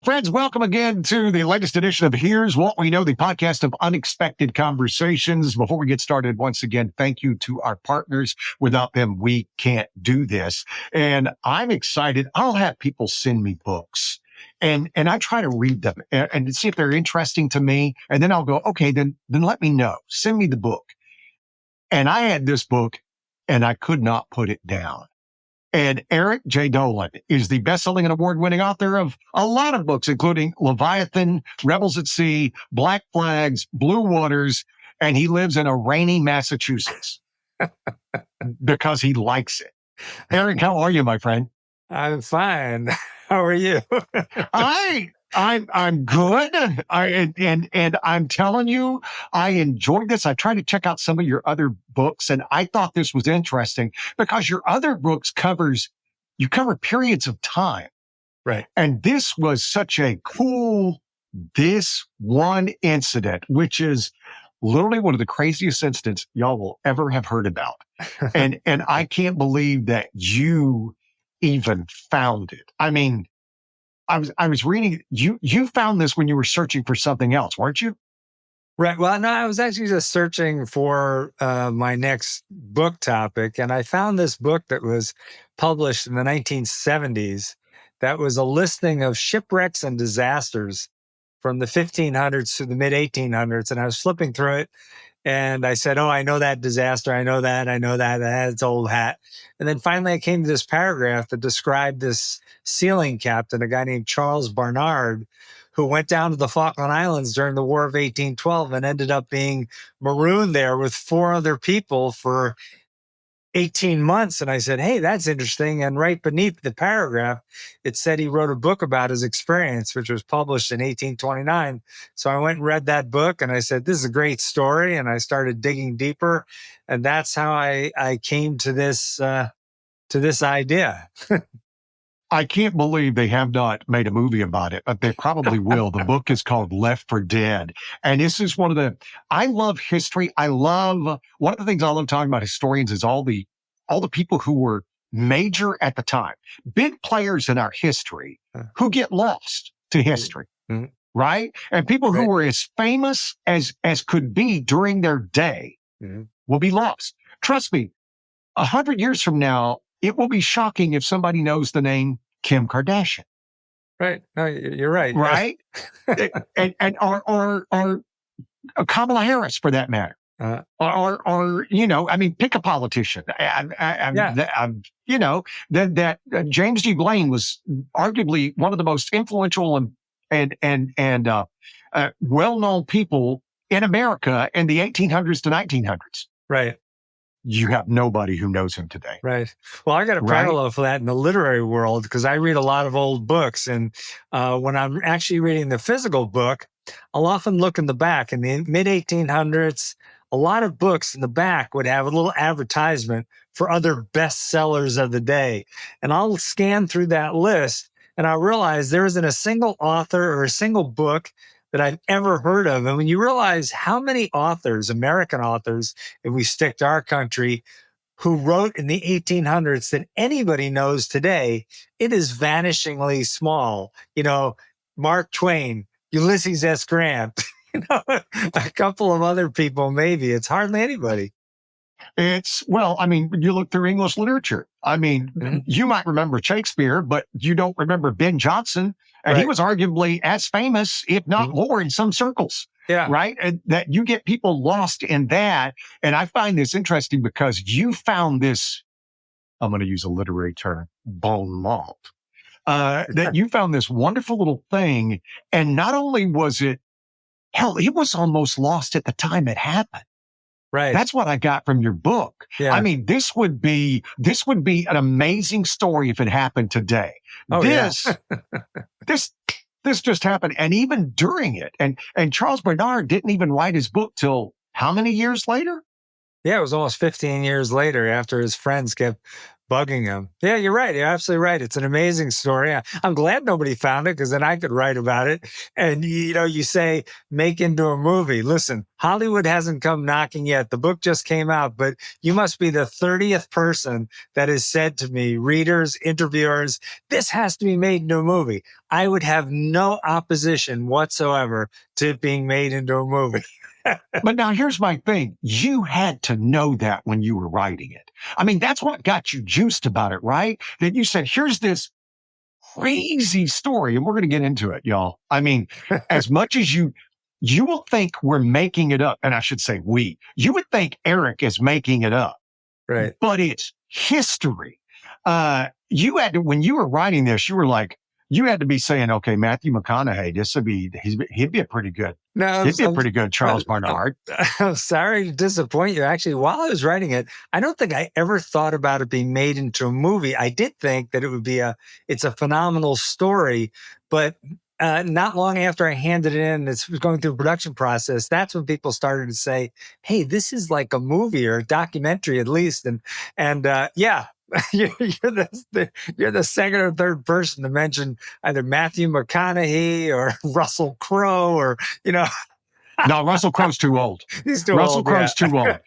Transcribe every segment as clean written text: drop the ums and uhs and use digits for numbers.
Friends, welcome again to the latest edition of Here's What We Know, the podcast of unexpected conversations. Before we get started, once again, thank you to our partners. Without them, we can't do this. And I'm excited. I'll have people send me books and I try to read them and see if they're interesting to me. And then I'll go, okay, then let me know. Send me the book. And I had this book and I could not put it down. And Eric Jay Dolan is the best-selling and award-winning author of a lot of books, including Leviathan, Rebels at Sea, Black Flags, Blue Waters, and he lives in a rainy Massachusetts because he likes it. Eric, how are you, my friend? I'm fine. How are you? I'm good. And I'm telling you, I enjoyed this. I tried to check out some of your other books, and I thought this was interesting because your other books cover periods of time. Right. And this was such a cool, this one incident, which is literally one of the craziest incidents y'all will ever have heard about. And I can't believe that you even found it. I mean, I was reading, you found this when you were searching for something else, weren't you? Right. Well, no, I was actually just searching for my next book topic, and I found this book that was published in the 1970s that was a listing of shipwrecks and disasters from the 1500s to the mid 1800s. And I was flipping through it, and I said, oh, I know that disaster. I know that. That had its old hat. And then finally I came to this paragraph that described this sealing captain, a guy named Charles Barnard, who went down to the Falkland Islands during the War of 1812 and ended up being marooned there with 4 other people for 18 months. And I said, hey, that's interesting. And right beneath the paragraph, it said he wrote a book about his experience, which was published in 1829. So I went and read that book and I said, this is a great story. And I started digging deeper. And that's how I came to this idea. I can't believe they have not made a movie about it, but they probably will. The book is called Left for Dead. And this is I love history. One of the things I love talking about historians is all the people who were major at the time, big players in our history who get lost to history, right? And people who were as famous as could be during their day will be lost. Trust me, 100 years from now, it will be shocking if somebody knows the name Kim Kardashian. Right. No, you're right. Right. or Kamala Harris for that matter. Or pick a politician. That James G. Blaine was arguably one of the most influential and well-known people in America in the 1800s to 1900s. Right. You have nobody who knows him today. Right. Well, I got a parallel for that in the literary world because I read a lot of old books. And when I'm actually reading the physical book, I'll often look in the back. In the mid 1800s, a lot of books in the back would have a little advertisement for other bestsellers of the day. And I'll scan through that list and I realize there isn't a single author or a single book that I've ever heard of. And when you realize how many authors, American authors, if we stick to our country, who wrote in the 1800s that anybody knows today, it is vanishingly small. Mark Twain, Ulysses S. Grant, a couple of other people, maybe. It's hardly anybody. You look through English literature. You might remember Shakespeare, but you don't remember Ben Jonson. And he was arguably as famous, if not more, in some circles. Yeah. Right. And that you get people lost in that. And I find this interesting because you found this, I'm going to use a literary term, bon mot, that you found this wonderful little thing. And not only was it was almost lost at the time it happened. Right. That's what I got from your book. Yeah. This would be an amazing story if it happened today. Oh, This just happened. And even during it, and Charles Barnard didn't even write his book till how many years later? Yeah, it was almost 15 years later after his friends kept bugging him. Yeah, you're right. You're absolutely right. It's an amazing story. I'm glad nobody found it because then I could write about it. And, you say, make into a movie. Listen, Hollywood hasn't come knocking yet. The book just came out, but you must be the 30th person that has said to me, readers, interviewers, this has to be made into a movie. I would have no opposition whatsoever to it being made into a movie. But now here's my thing. You had to know that when you were writing it. I mean, that's what got you juiced about it, right? That you said, here's this crazy story, and we're going to get into it, y'all. I mean, as much as you will think we're making it up, and I should say you would think Eric is making it up, Right. but it's history. You had to, when you were writing this, you were like, you had to be saying, okay, Matthew McConaughey, he'd be a pretty good. No, He'd be a pretty good Charles Barnard. I'm sorry to disappoint you. Actually, while I was writing it, I don't think I ever thought about it being made into a movie. I did think that it would be it's a phenomenal story, but not long after I handed it in, it's going through the production process. That's when people started to say, "Hey, this is like a movie or a documentary, at least." And yeah. You're the second or third person to mention either Matthew McConaughey or Russell Crowe or, No, Russell Crowe's too old. He's too Russell old. Crowe's too old.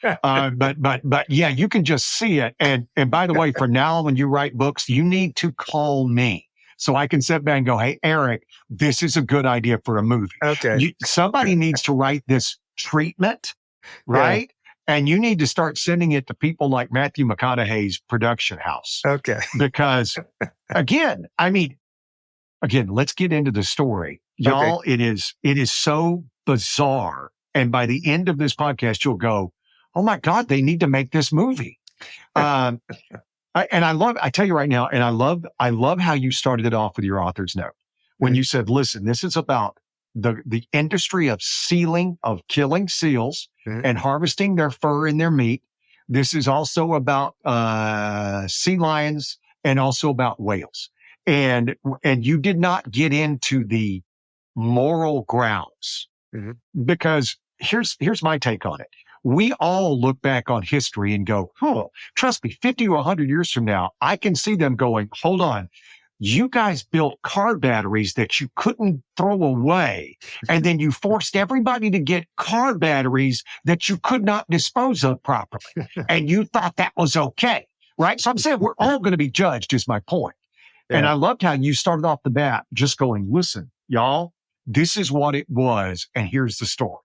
But yeah, you can just see it. And by the way, for now, when you write books, you need to call me so I can sit back and go, hey, Eric, this is a good idea for a movie. Okay. Somebody needs to write this treatment, right? And you need to start sending it to people like Matthew McConaughey's production house. Okay. Because again, let's get into the story. Y'all, Okay. it is so bizarre. And by the end of this podcast, you'll go, oh my God, they need to make this movie. I tell you right now, and I love how you started it off with your author's note. When you said, listen, this is about the industry of killing seals and harvesting their fur and their meat. This is also about sea lions and also about whales. And you did not get into the moral grounds because here's my take on it. We all look back on history and go, trust me, 50 or 100 years from now, I can see them going, hold on. You guys built car batteries that you couldn't throw away. And then you forced everybody to get car batteries that you could not dispose of properly. And you thought that was okay. Right. So I'm saying we're all going to be judged is my point. Yeah. And I loved how you started off the bat just going, listen, y'all, this is what it was. And here's the story.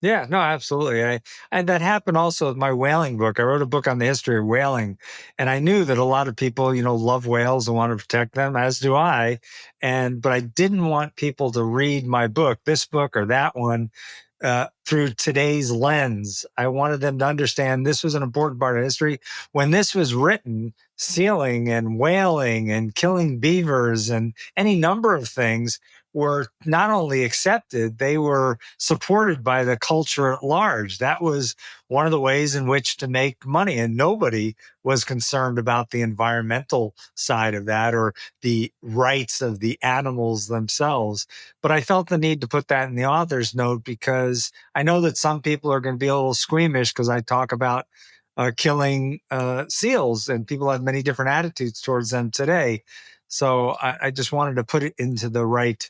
Yeah, no, absolutely. And that happened also with my whaling book. I wrote a book on the history of whaling, and I knew that a lot of people, love whales and want to protect them, as do I. But I didn't want people to read my book, this book or that one, through today's lens. I wanted them to understand this was an important part of history. When this was written, sealing and whaling and killing beavers and any number of things were not only accepted, they were supported by the culture at large. That was one of the ways in which to make money. And nobody was concerned about the environmental side of that or the rights of the animals themselves. But I felt the need to put that in the author's note because I know that some people are going to be a little squeamish because I talk about killing seals, and people have many different attitudes towards them today. So I just wanted to put it into the right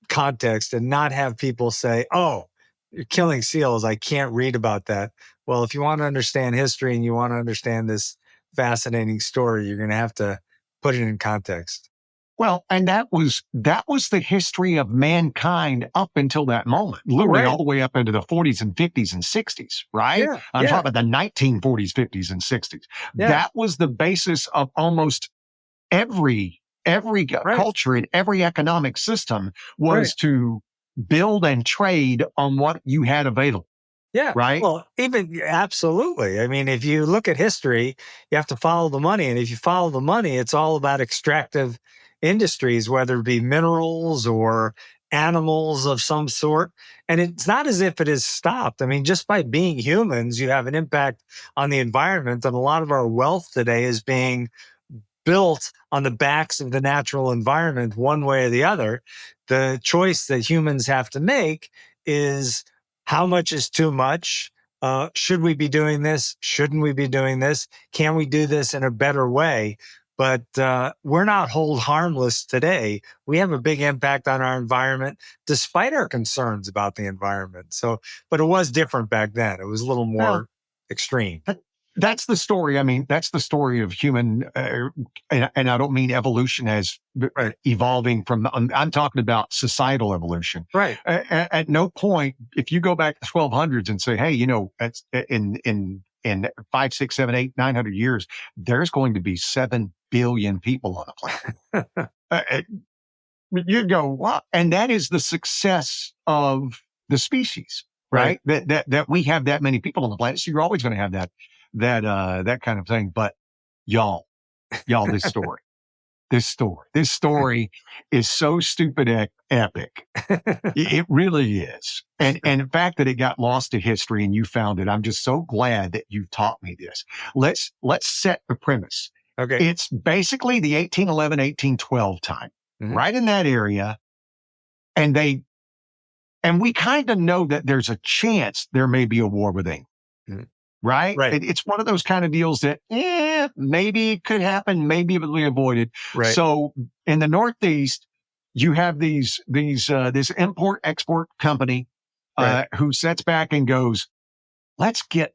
context and not have people say, oh, you're killing seals. I can't read about that. Well, if you want to understand history and you want to understand this fascinating story, you're going to have to put it in context. Well, and that was the history of mankind up until that moment, literally all the way up into the 40s and 50s and 60s, right? Yeah, I'm talking about the 1940s, 50s, and 60s. Yeah. That was the basis of almost every culture in every economic system was to build and trade on what you had available. Yeah. Right. Well, absolutely. I mean, if you look at history, you have to follow the money. And if you follow the money, it's all about extractive industries, whether it be minerals or animals of some sort. And it's not as if it has stopped. I mean, just by being humans, you have an impact on the environment. And a lot of our wealth today is being built on the backs of the natural environment one way or the other. The choice that humans have to make is how much is too much? Should we be doing this? Shouldn't we be doing this? Can we do this in a better way? but we're not hold harmless today. We have a big impact on our environment, despite our concerns about the environment. So, but it was different back then. It was a little Well, more extreme. that's the story. I mean, that's the story of human, and I don't mean evolution as Right. evolving from. I'm talking about societal evolution. Right. At no point, if you go back to 1200s and say, "Hey, that's in 5, 6, 7, 8, 900 years, there's going to be 7 billion people on the planet." You'd go, "What?" And that is the success of the species, right? That we have that many people on the planet. So you're always going to have that kind of thing. But y'all, this story is so stupid epic. It really is. And the fact that it got lost to history and you found it, I'm just so glad that you taught me this. Let's set the premise. Okay. It's basically the 1811, 1812 time, right in that area. And we kind of know that there's a chance there may be a war with England. Right? It's one of those kind of deals that, maybe it could happen, maybe it will be avoided. Right. So in the Northeast, you have this import-export company who sits back and goes, let's get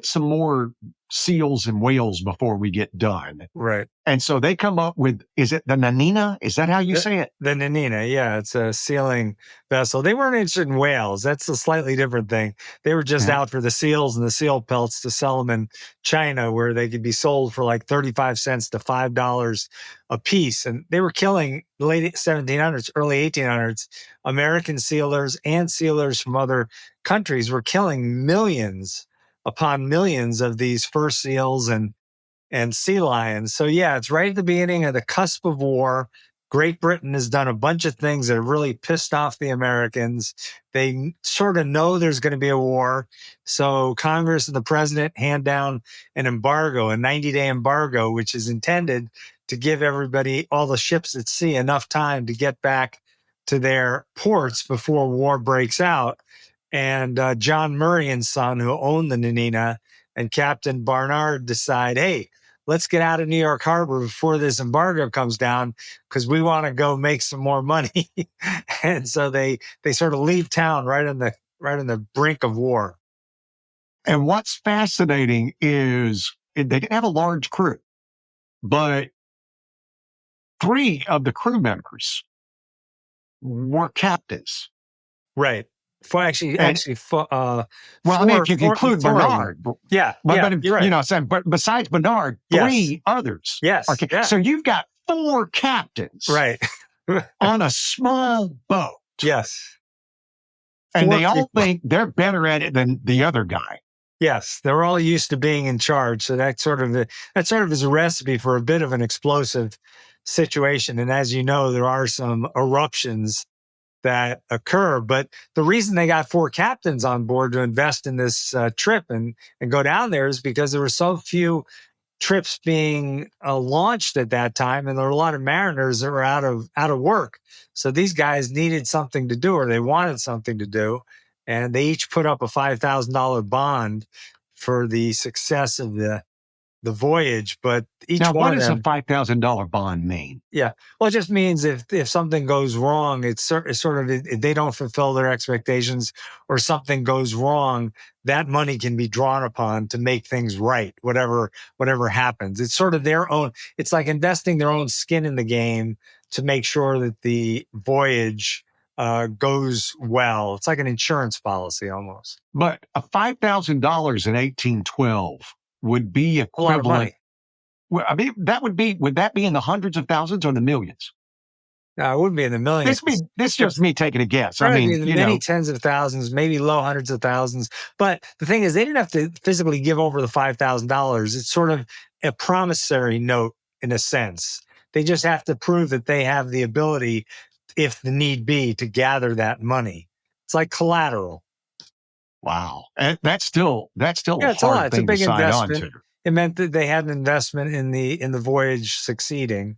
some more seals and whales before we get done. Right. And so they come up with, is it the Nanina? Is that how you say it? The Nanina, yeah. It's a sealing vessel. They weren't interested in whales. That's a slightly different thing. They were just out for the seals and the seal pelts to sell them in China, where they could be sold for like 35 cents to $5 a piece. And they were killing the late 1700s, early 1800s. American sealers and sealers from other countries were killing millions upon millions of these fur seals and sea lions. So yeah, it's right at the beginning of the cusp of war. Great Britain has done a bunch of things that have really pissed off the Americans. They sort of know there's going to be a war. So Congress and the president hand down an embargo, a 90-day embargo, which is intended to give everybody, all the ships at sea, enough time to get back to their ports before war breaks out. And John Murray and Son, who owned the Nanina, and Captain Barnard decide, hey, let's get out of New York Harbor before this embargo comes down, because we want to go make some more money. And so they sort of leave town right on the brink of war. And what's fascinating is they didn't have a large crew, but 3 of the crew members were captains. Right. Well, I mean, if you include Barnard. Yeah. But you're right. but besides Barnard, 3 others. Yes. Yeah. So you've got 4 captains. Right. On a small boat. Yes. And they all think they're better at it than the other guy. Yes. They're all used to being in charge. So that sort of is a recipe for a bit of an explosive situation. And as you know, there are some eruptions that occur. But the reason they got 4 captains on board to invest in this trip and go down there is because there were so few trips being launched at that time, and there were a lot of mariners that were out of work. So these guys needed something to do, or they wanted something to do, and they each put up a $5,000 bond for the success of the voyage. But each now, one what does of them, a $5,000 bond mean? Yeah, well, it just means if something goes wrong, it's sort of if they don't fulfill their expectations or something goes wrong, that money can be drawn upon to make things right. Whatever happens, it's sort of their own. It's like investing their own skin in the game to make sure that the voyage goes well. It's like an insurance policy almost. But a $5,000 in 1812 would be equivalent. A lot of money. Well, I mean, would that be in the hundreds of thousands or the millions? No, it wouldn't be in the millions. This is just me taking a guess. Probably in the many tens of thousands, maybe low hundreds of thousands. But the thing is, they didn't have to physically give over the $5,000. It's sort of a promissory note in a sense. They just have to prove that they have the ability, if the need be, to gather that money. It's like collateral. Wow. And that's still a it's hard thing a big to sign on investment. to. It meant that they had an investment in the voyage succeeding.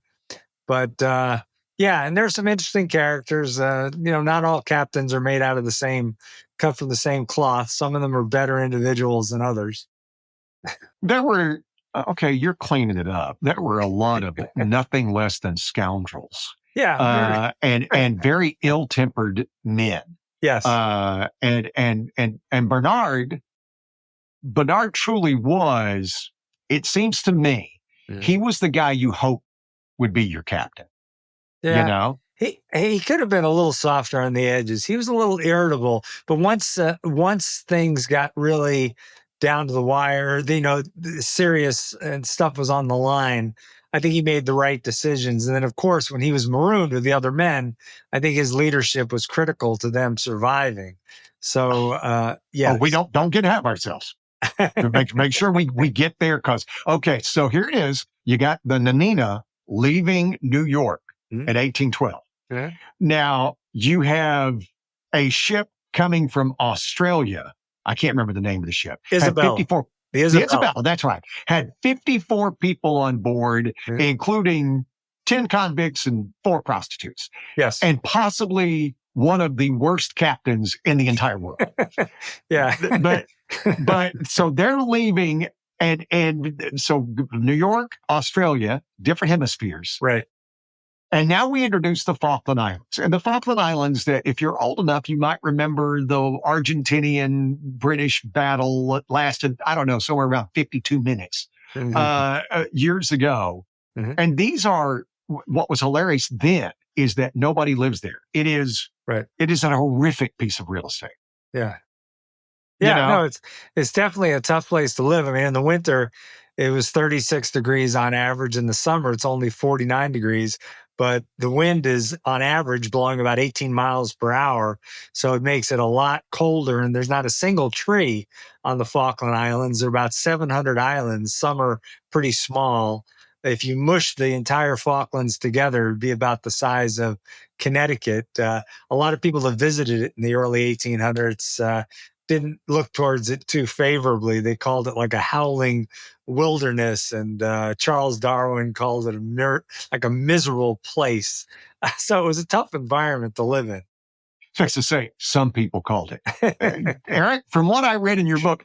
But and there's some interesting characters. Not all captains are made out of cut from the same cloth. Some of them are better individuals than others. There were Okay, you're cleaning it up. There were a lot of nothing less than scoundrels, Yeah. and very ill-tempered men. Yes. And Bernard truly was. It seems to me he was the guy you hope would be your captain. You Yeah. know, He could have been a little softer on the edges. He was a little irritable, but once things got really down to the wire, the serious and stuff was on the line. I think he made the right decisions. And then, of course, when he was marooned with the other men, I think his leadership was critical to them surviving. So, oh, we yes. don't get ahead of ourselves. Make sure we get there, because okay, so here it is. You got the Nanina leaving New York at 1812. Yeah. Now you have a ship coming from Australia. I can't remember the name of the ship. Isabella. Had 54. The The Isabella. Isabella, that's right. Had 54 people on board, including 10 convicts and 4 prostitutes, Yes. and possibly one of the worst captains in the entire world. Yeah. But so they're leaving, and so New York, Australia, different hemispheres. Right. And now we introduce the Falkland Islands. And the Falkland Islands, that if you're old enough, you might remember the Argentinian British battle that lasted, I don't know, somewhere around 52 minutes years ago. And these are, what was hilarious then is that nobody lives there. It is a horrific piece of real estate. Yeah. Yeah, no, it's definitely a tough place to live. I mean, in the winter, it was 36 degrees on average. In the summer, it's only 49 degrees, but the wind is on average blowing about 18 miles per hour. So it makes it a lot colder, and there's not a single tree on the Falkland Islands. There are about 700 islands. Some are pretty small. If you mush the entire Falklands together, it'd be about the size of Connecticut. A lot of people that visited it in the early 1800s didn't look towards it too favorably. They called it like a howling wilderness, and Charles Darwin called it like a miserable place. So it was a tough environment to live in. Just to say, some people called it. Eric, from what I read in your book,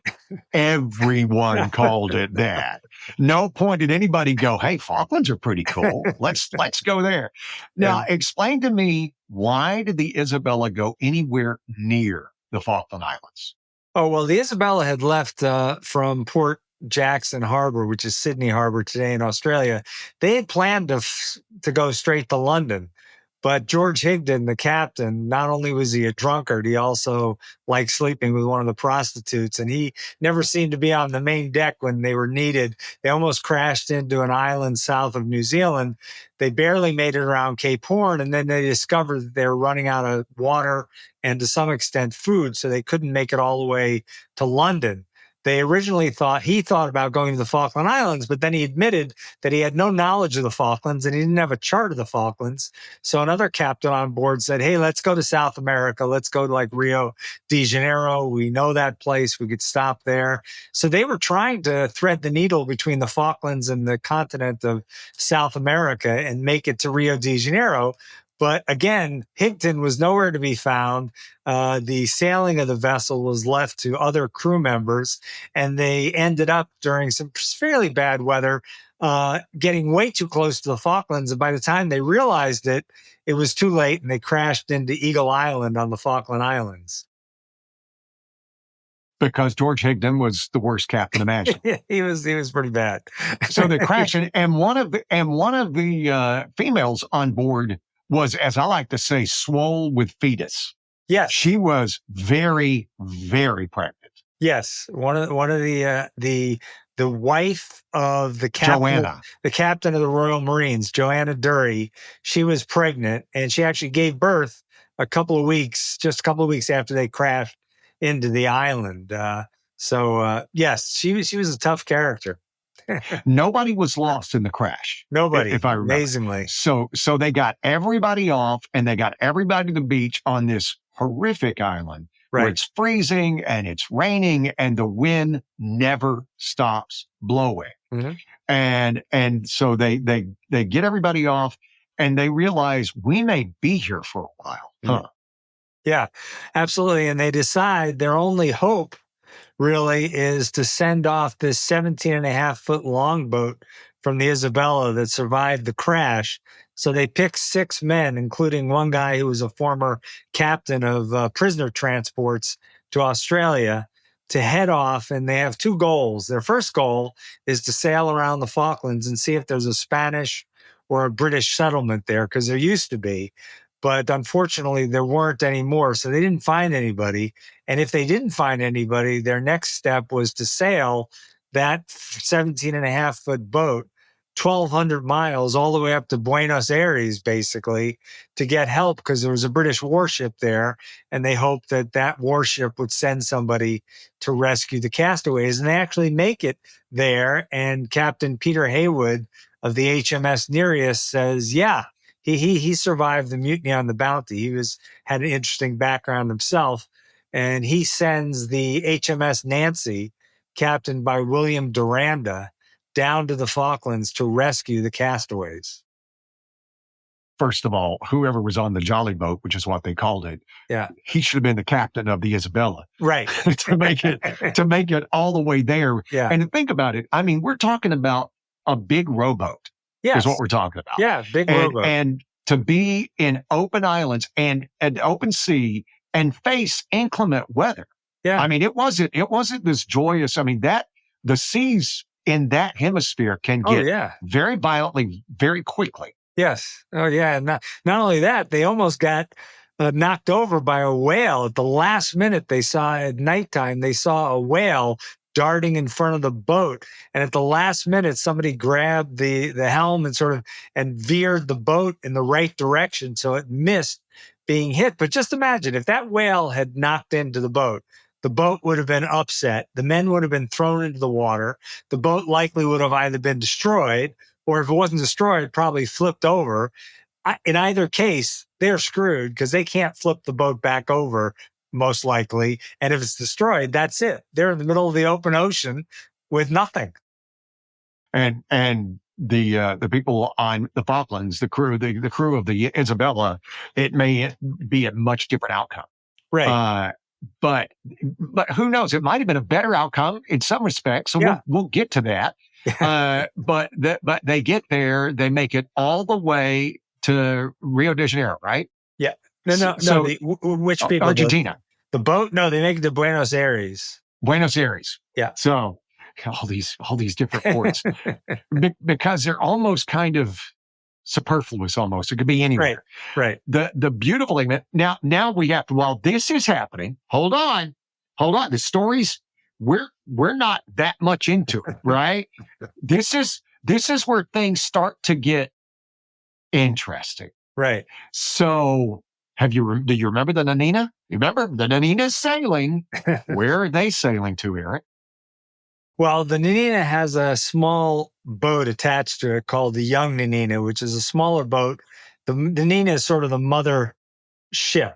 everyone called it that. No point did anybody go, hey, Falklands are pretty cool. Let's go there. Now, explain to me, why did the Isabella go anywhere near the Falkland Islands? Oh, well, the Isabella had left from Port Jackson Harbor, which is Sydney Harbor today in Australia. They had planned to go straight to London. But George Higdon, the captain, not only was he a drunkard, he also liked sleeping with one of the prostitutes, and he never seemed to be on the main deck when they were needed. They almost crashed into an island south of New Zealand. They barely made it around Cape Horn, and then they discovered that they were running out of water and to some extent food, so they couldn't make it all the way to London. They originally he thought about going to the Falkland Islands, but then he admitted that he had no knowledge of the Falklands and he didn't have a chart of the Falklands. So another captain on board said, hey, let's go to South America. Let's go to like Rio de Janeiro. We know that place. We could stop there. So they were trying to thread the needle between the Falklands and the continent of South America and make it to Rio de Janeiro. But again, Higdon was nowhere to be found. The sailing of the vessel was left to other crew members, and they ended up during some fairly bad weather getting way too close to the Falklands. And by the time they realized it, it was too late, and they crashed into Eagle Island on the Falkland Islands. Because George Higdon was the worst captain imaginable. he was pretty bad. So they crashed, and one of the females on board was, as I like to say, swole with fetus. Yes. She was very, very pregnant. Yes. One of the wife of the captain, Joanna, the captain of the Royal Marines, Joanna Dury, she was pregnant, and she actually gave birth just a couple of weeks after they crashed into the island. Yes, she was a tough character. Nobody was lost in the crash. Nobody, if I remember. Amazingly. So they got everybody off, and they got everybody to the beach on this horrific island where it's freezing and it's raining and the wind never stops blowing. And so they get everybody off, and they realize we may be here for a while. Yeah, absolutely. And they decide their only hope really is to send off this 17 and a half foot longboat from the Isabella that survived the crash. So they picked 6 men, including one guy who was a former captain of prisoner transports to Australia, to head off. And they have 2 goals. Their first goal is to sail around the Falklands and see if there's a Spanish or a British settlement there, because there used to be. But unfortunately, there weren't anymore. So they didn't find anybody. And if they didn't find anybody, their next step was to sail that 17 and a half foot boat 1,200 miles all the way up to Buenos Aires, basically, to get help, because there was a British warship there. And they hoped that that warship would send somebody to rescue the castaways. And they actually make it there. And Captain Peter Haywood of the HMS Nereus says, yeah, he survived the mutiny on the Bounty. He had an interesting background himself. And he sends the HMS Nancy, captained by William Duranda, down to the Falklands to rescue the castaways. First of all, whoever was on the jolly boat, which is what they called it, yeah, he should have been the captain of the Isabella, right? to make it all the way there. Yeah. And to think about it, I mean, we're talking about a big rowboat. Yes. Is what we're talking about. Yeah, big rowboat. And to be in open islands and an open sea and face inclement weather. Yeah. I mean, it wasn't this joyous. I mean, the seas in that hemisphere can get very violently, very quickly. Yes. Oh, yeah. Not only that, they almost got knocked over by a whale at the last minute. They saw at nighttime, they saw a whale darting in front of the boat. And at the last minute, somebody grabbed the helm and veered the boat in the right direction. So it missed being hit. But just imagine if that whale had knocked into the boat would have been upset. The men would have been thrown into the water. The boat likely would have either been destroyed, or if it wasn't destroyed, probably flipped over. In either case, they're screwed, because they can't flip the boat back over, most likely. And if it's destroyed, that's it. They're in the middle of the open ocean with nothing. And the people on the Falklands, the crew of the Isabella, it may be a much different outcome. Right. But who knows? It might have been a better outcome in some respects. So we'll get to that. But they get there, they make it all the way to Rio de Janeiro, right? Yeah. No. Which people? Argentina. The boat? No, they make it to Buenos Aires. Buenos Aires. Yeah. So all these different ports, because they're almost kind of superfluous. Almost, it could be anywhere. Right. The beautiful thing now we have to. While this is happening, hold on. The stories, we're not that much into it, right? This is where things start to get interesting. Right. So do you remember the Nanina? You remember the Nanina's sailing? Where are they sailing to, Eric? Well, the Nanina has a small boat attached to it called the Young Nanina, which is a smaller boat. The Nanina is sort of the mother ship.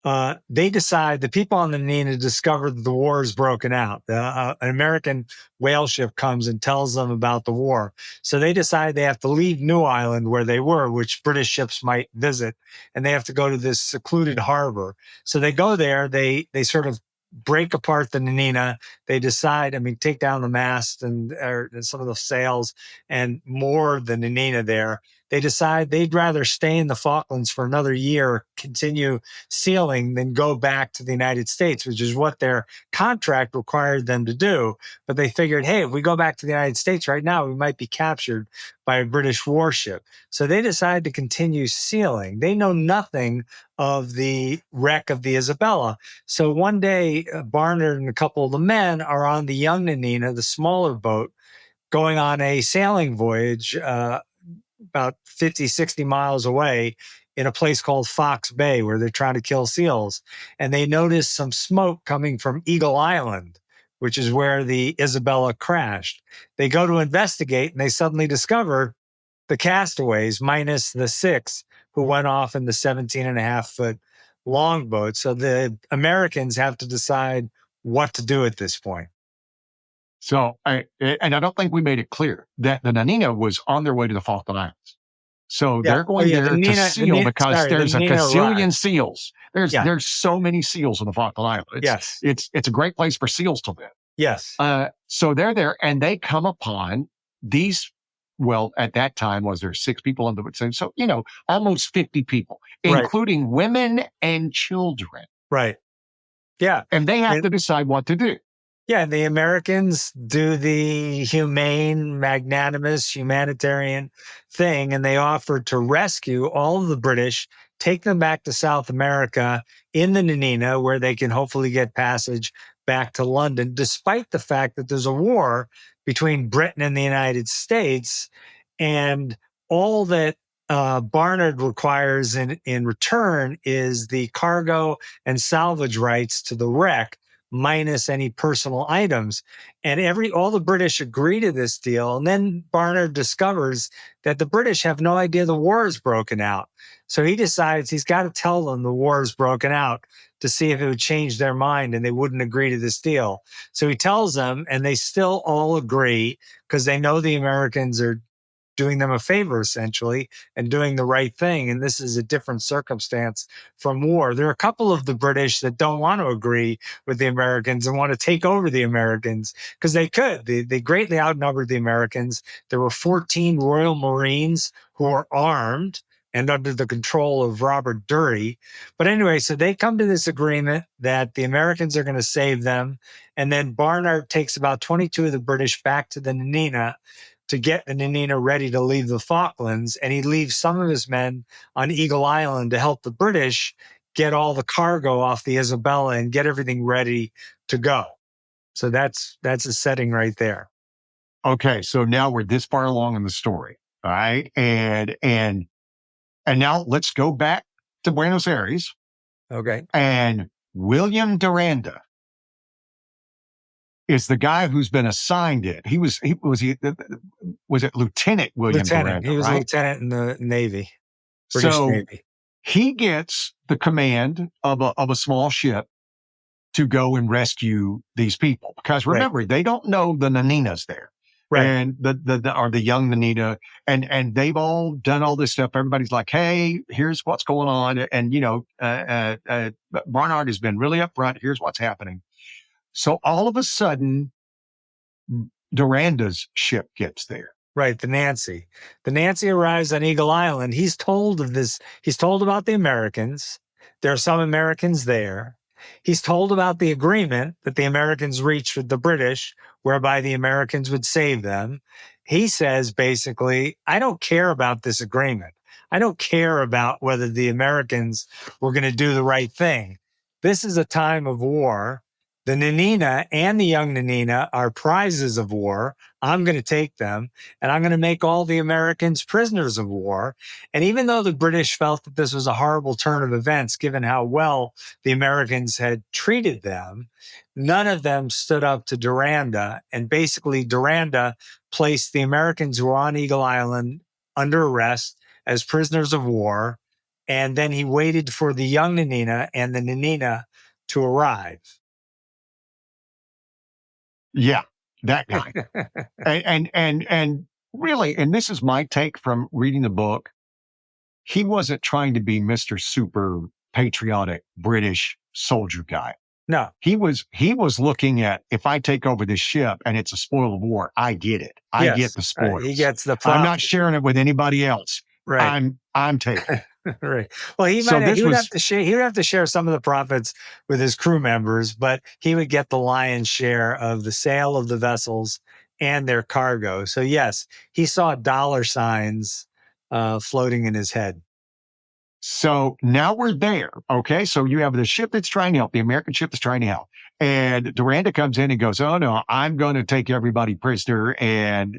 The people on the Nanina discover that the war is broken out. An American whale ship comes and tells them about the war. So they decide they have to leave New Island, where they were, which British ships might visit, and they have to go to this secluded harbor. So they go there, they sort of break apart the Nanina. They decide, take down the mast and some of the sails and moor the Nanina there. They decide they'd rather stay in the Falklands for another year, continue sealing, than go back to the United States, which is what their contract required them to do. But they figured, hey, if we go back to the United States right now, we might be captured by a British warship. So they decide to continue sealing. They know nothing of the wreck of the Isabella. So one day, Barnard and a couple of the men are on the Young Nanina, the smaller boat, going on a sailing voyage about 50, 60 miles away in a place called Fox Bay, where they're trying to kill seals. And they notice some smoke coming from Eagle Island, which is where the Isabella crashed. They go to investigate, and they suddenly discover the castaways, minus the 6 who went off in the 17 and a half foot longboat. So the Americans have to decide what to do at this point. So, I don't think we made it clear that the Nanina was on their way to the Falkland Islands. So they're going there to seal because there's a gazillion seals. Yeah. There's so many seals in the Falkland Islands. Yes. It's a great place for seals to live. Yes. So they're there and they come upon these. Well, at that time, was there 6 people on the boat? So, almost 50 people, Right. including women and children. Right. Yeah. And they have to decide what to do. Yeah. The Americans do the humane, magnanimous, humanitarian thing, and they offer to rescue all of the British, take them back to South America in the Nanina, where they can hopefully get passage back to London, despite the fact that there's a war between Britain and the United States. And all that Barnard requires in return is the cargo and salvage rights to the wreck, minus any personal items. And all the British agree to this deal. And then Barnard discovers that the British have no idea the war is broken out. So he decides he's got to tell them the war is broken out to see if it would change their mind and they wouldn't agree to this deal. So he tells them, and they still all agree because they know the Americans are doing them a favor, essentially, and doing the right thing. And this is a different circumstance from war. There are a couple of the British that don't want to agree with the Americans and want to take over the Americans because they could. They greatly outnumbered the Americans. There were 14 Royal Marines who were armed and under the control of Robert Dury. But anyway, so they come to this agreement that the Americans are going to save them. And then Barnard takes about 22 of the British back to the Nanina to get the Nanina ready to leave the Falklands. And he leaves some of his men on Eagle Island to help the British get all the cargo off the Isabella and get everything ready to go. So that's a setting right there. Okay, so now we're this far along in the story, all right? And now let's go back to Buenos Aires. Okay. And William Duranda is the guy who's been assigned it. Was it Lieutenant William Duranda? He was right? a lieutenant in the Navy, British Navy. He gets the command of a small ship to go and rescue these people. Because remember, they don't know the Nanina's there. Right. And the young Nanina, and they've all done all this stuff. Everybody's like, hey, here's what's going on. And, Barnard has been really upfront. Here's what's happening. So all of a sudden, Duranda's ship gets there. Right. The Nancy. The Nancy arrives on Eagle Island. He's told of this. He's told about the Americans. There are some Americans there. He's told about the agreement that the Americans reached with the British, whereby the Americans would save them. He says, basically, I don't care about this agreement. I don't care about whether the Americans were going to do the right thing. This is a time of war. The Nanina and the young Nanina are prizes of war. I'm going to take them, and I'm going to make all the Americans prisoners of war. And even though the British felt that this was a horrible turn of events, given how well the Americans had treated them, none of them stood up to Duranda. And basically, Duranda placed the Americans who were on Eagle Island under arrest as prisoners of war. And then he waited for the young Nanina and the Nanina to arrive. Yeah, that guy. and really, and this is my take from reading the book, he wasn't trying to be Mr. Super patriotic British soldier guy. No. He was looking at, if I take over this ship and it's a spoil of war, I get it. I get the spoils. He gets the I'm not sharing it with anybody else. Right. I'm taking it. Right. Well, he would have to share some of the profits with his crew members, but he would get the lion's share of the sale of the vessels and their cargo. So yes, he saw dollar signs floating in his head. So now we're there. Okay. So you have the ship that's trying to help, the American ship that's trying to help. And Duranda comes in and goes, oh no, I'm going to take everybody prisoner and,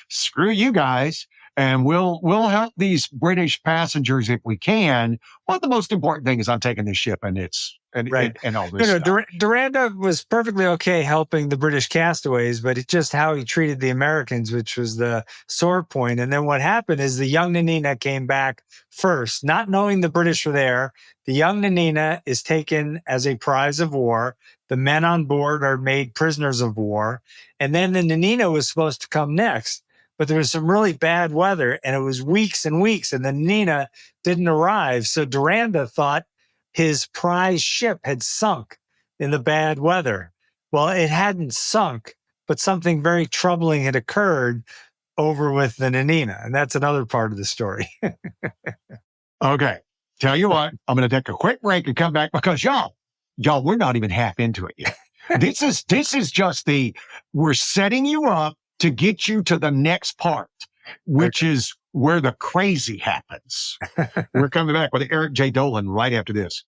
screw you guys. And we'll help these British passengers if we can. But the most important thing is I'm taking this ship and and all this stuff. Duranda was perfectly okay helping the British castaways, but it's just how he treated the Americans, which was the sore point. And then what happened is the young Nanina came back first, not knowing the British were there. The young Nanina is taken as a prize of war. The men on board are made prisoners of war. And then the Nanina was supposed to come next. But there was some really bad weather, and it was weeks and weeks, and the Nanina didn't arrive. So Duranda thought, his prize ship had sunk in the bad weather. Well, it hadn't sunk, but something very troubling had occurred over with the Nanina. And that's another part of the story. Okay. Tell you what, I'm going to take a quick break and come back because y'all, we're not even half into it yet. This is just we're setting you up to get you to the next part, which is where the crazy happens. We're coming back with Eric Jay Dolan right after this.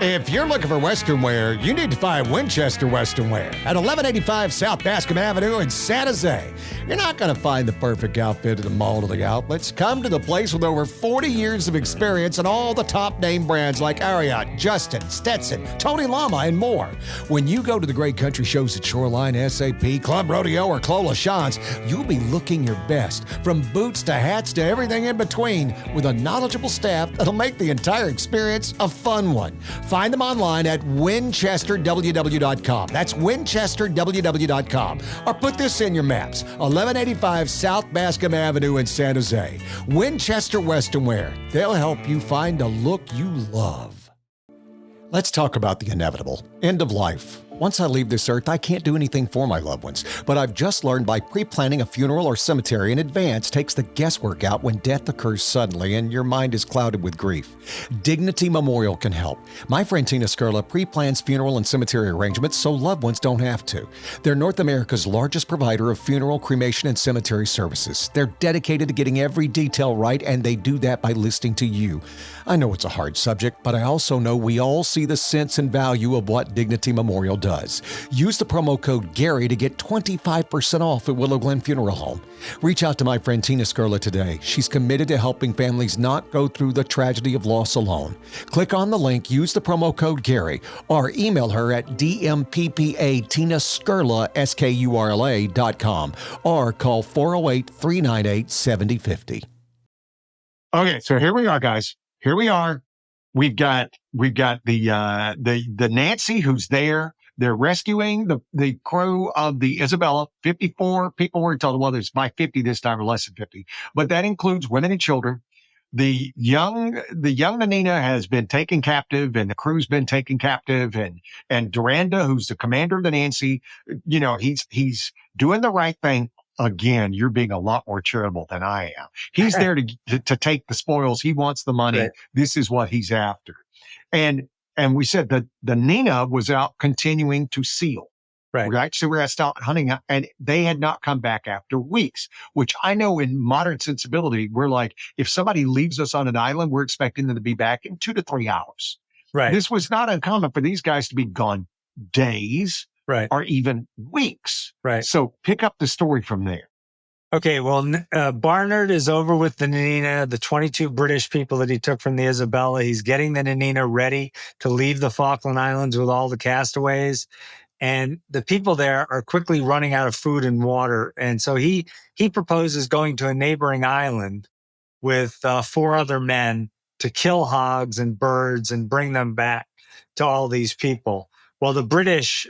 If you're looking for Western wear, you need to find Winchester Western Wear at 1185 South Bascom Avenue in San Jose. You're not going to find the perfect outfit at the mall or the outlets. Come to the place with over 40 years of experience and all the top name brands like Ariat, Justin, Stetson, Tony Lama, and more. When you go to the great country shows at Shoreline, SAP, Club Rodeo, or Clola Shans, you'll be looking your best, from boots to hats to everything in between, with a knowledgeable staff that'll make the entire experience a fun one. Find them online at winchesterww.com. That's winchesterww.com. Or put this in your maps, 1185 South Bascom Avenue in San Jose. Winchester Western Wear. They'll help you find a look you love. Let's talk about the inevitable. End of life. Once I leave this earth, I can't do anything for my loved ones, but I've just learned by pre-planning a funeral or cemetery in advance takes the guesswork out when death occurs suddenly and your mind is clouded with grief. Dignity Memorial can help. My friend Tina Skurla pre-plans funeral and cemetery arrangements so loved ones don't have to. They're North America's largest provider of funeral, cremation, and cemetery services. They're dedicated to getting every detail right, and they do that by listening to you. I know it's a hard subject, but I also know we all see the sense and value of what Dignity Memorial does. Use the promo code Gary to get 25% off at Willow Glen Funeral Home. Reach out to my friend Tina Skurla today. She's committed to helping families not go through the tragedy of loss alone. Click on the link, use the promo code Gary, or email her at dmppa.tinaskurla.com or call 408-398-7050. Okay, so here we are, guys. Here we are. We've got the Nancy who's there. They're rescuing the crew of the Isabella. 54 people were told, well, there's by 50 this time or less than 50, but that includes women and children. The young Nanina has been taken captive and the crew's been taken captive, and Duranda, who's the commander of the Nancy, he's doing the right thing. Again, you're being a lot more charitable than I am. He's there to take the spoils. He wants the money. Right. This is what he's after. And we said that the Nina was out continuing to seal. Right. So we're out hunting, and they had not come back after weeks, which I know in modern sensibility, we're like, if somebody leaves us on an island, we're expecting them to be back in 2 to 3 hours. Right. This was not uncommon for these guys to be gone days. Right. Or even weeks. Right. So pick up the story from there. Okay. Well, Barnard is over with the Nanina, the 22 British people that he took from the Isabella. He's getting the Nanina ready to leave the Falkland Islands with all the castaways. And the people there are quickly running out of food and water. And so he proposes going to a neighboring island with 4 other men to kill hogs and birds and bring them back to all these people. Well, the British